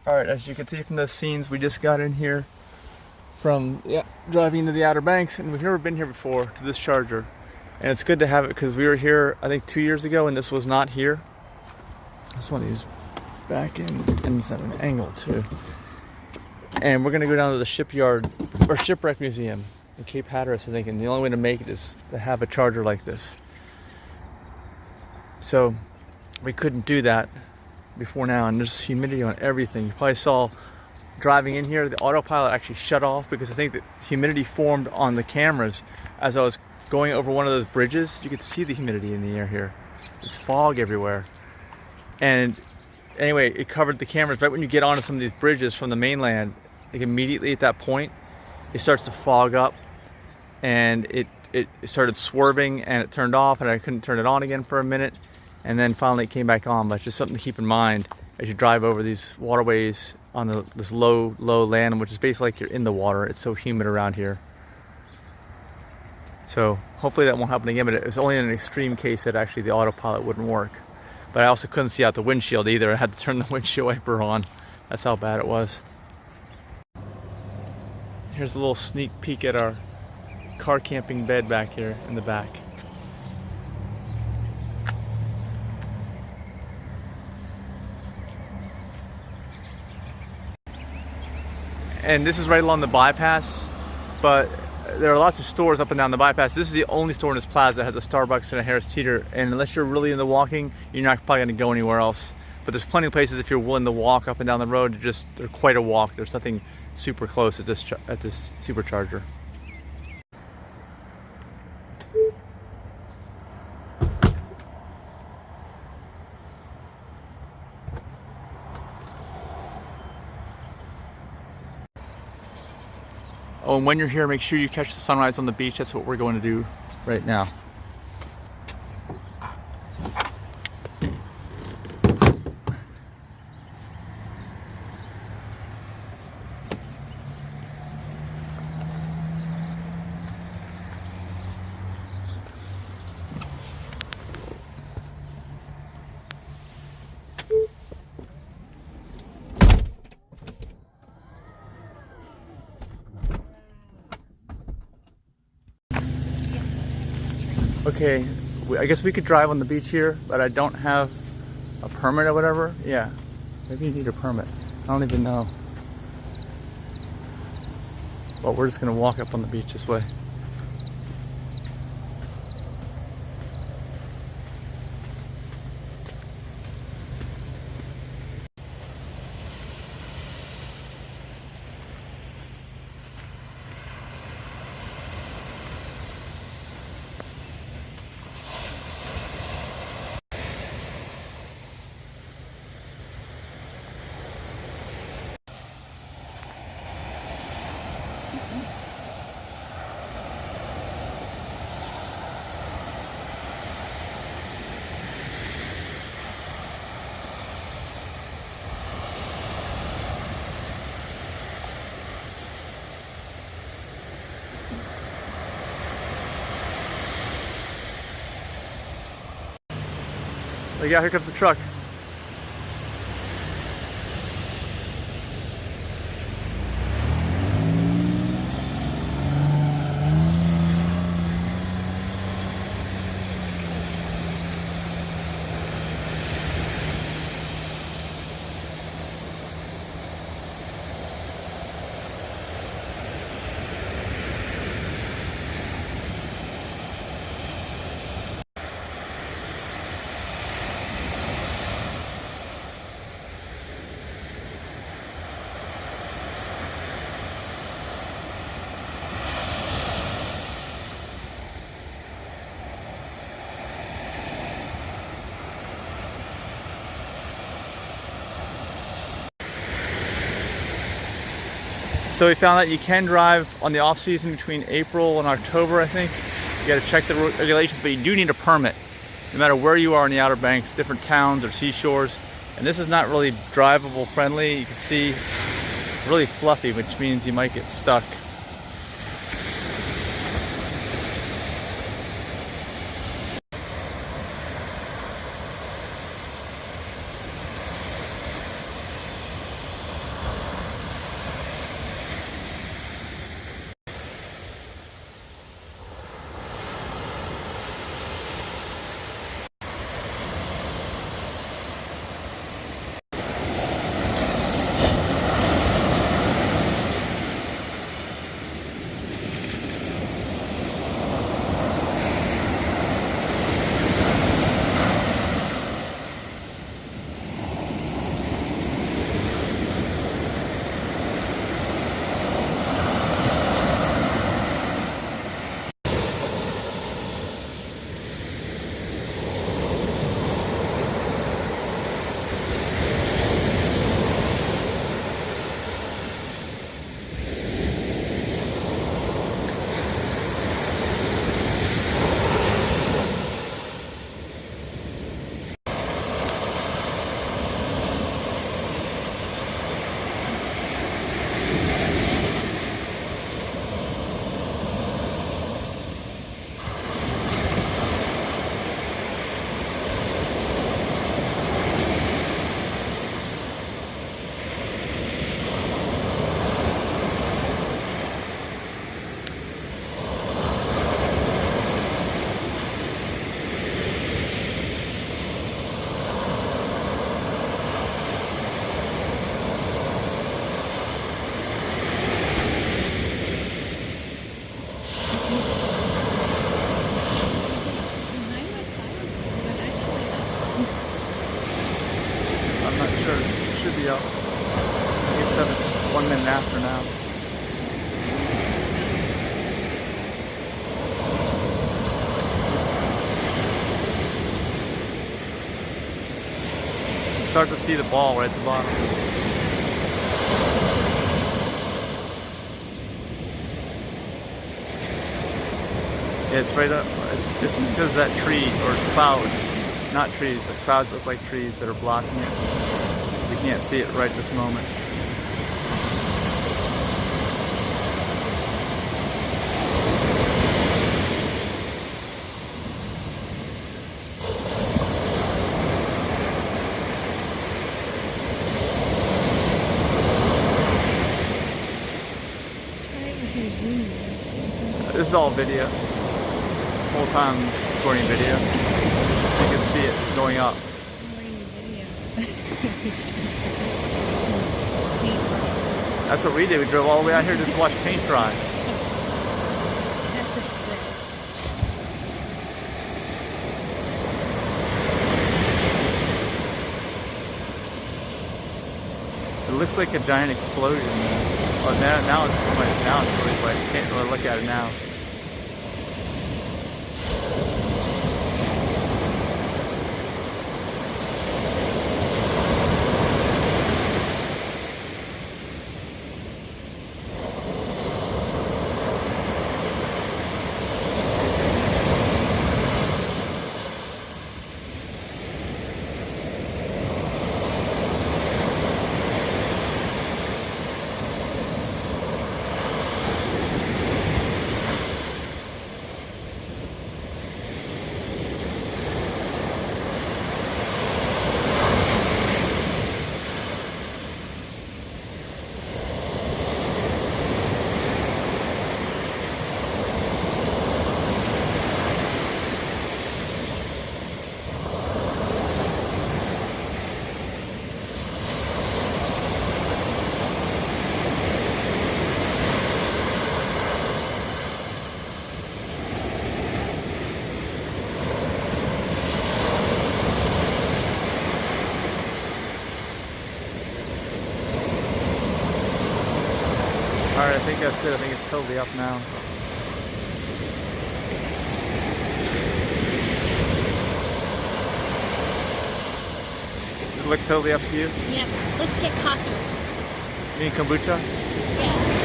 Alright, as you can see from those scenes, we just got in here from driving into the Outer Banks, and we've never been here before to this charger. And it's good to have it because we were here, I think, 2 years ago, and this was not here. This one is back in, and it's at an angle too. And we're gonna go down to the shipyard, or shipwreck museum in Cape Hatteras, I think, and the only way to make it is to have a charger like this. So we couldn't do that before now, and there's humidity on everything. You probably saw driving in here, the autopilot actually shut off because I think that humidity formed on the cameras as I was going over one of those bridges. You could see the humidity in the air here. There's fog everywhere. And anyway, it covered the cameras. Right when you get onto some of these bridges from the mainland, like immediately at that point, it starts to fog up, and it started swerving, and it turned off, and I couldn't turn it on again for a minute. And then finally it came back on. But it's just something to keep in mind as you drive over these waterways on this low land, which is basically like you're in the water. It's so humid around here. So hopefully that won't happen again, but it was only in an extreme case that actually the autopilot wouldn't work. But I also couldn't see out the windshield either. I had to turn the windshield wiper on. That's how bad it was. Here's a little sneak peek at our car camping bed back here in the back. And this is right along the bypass, but there are lots of stores up and down the bypass. This is the only store in this plaza that has a Starbucks and a Harris Teeter, and unless you're really into walking, you're not probably going to go anywhere else. But there's plenty of places if you're willing to walk up and down the road. They're quite a walk. There's nothing super close at this SuperCharger. Oh, and when you're here, make sure you catch the sunrise on the beach. That's what we're going to do right now. Okay, I guess we could drive on the beach here, but I don't have a permit or whatever. Yeah, maybe you need a permit. I don't even know. But we're just gonna walk up on the beach this way. Yeah, here comes the truck. So we found that you can drive on the off season between April and October, I think. You gotta check the regulations, but you do need a permit. No matter where you are in the Outer Banks, different towns or seashores. And this is not really drivable friendly. You can see it's really fluffy, which means you might get stuck. start to see the ball right at the bottom. Yeah, it's right up. It's because of that tree or cloud. Not trees, but clouds look like trees that are blocking it. We can't see it right this moment. This is all video. The whole time I'm recording video. You can see it going up. That's what we did. We drove all the way out here just to watch paint dry. It looks like a giant explosion. Oh, now it's really bright. You can't really look at it now. Alright, I think that's it. I think it's totally up now. Does it look totally up to you? Yep. Let's get coffee. You mean kombucha? Yeah.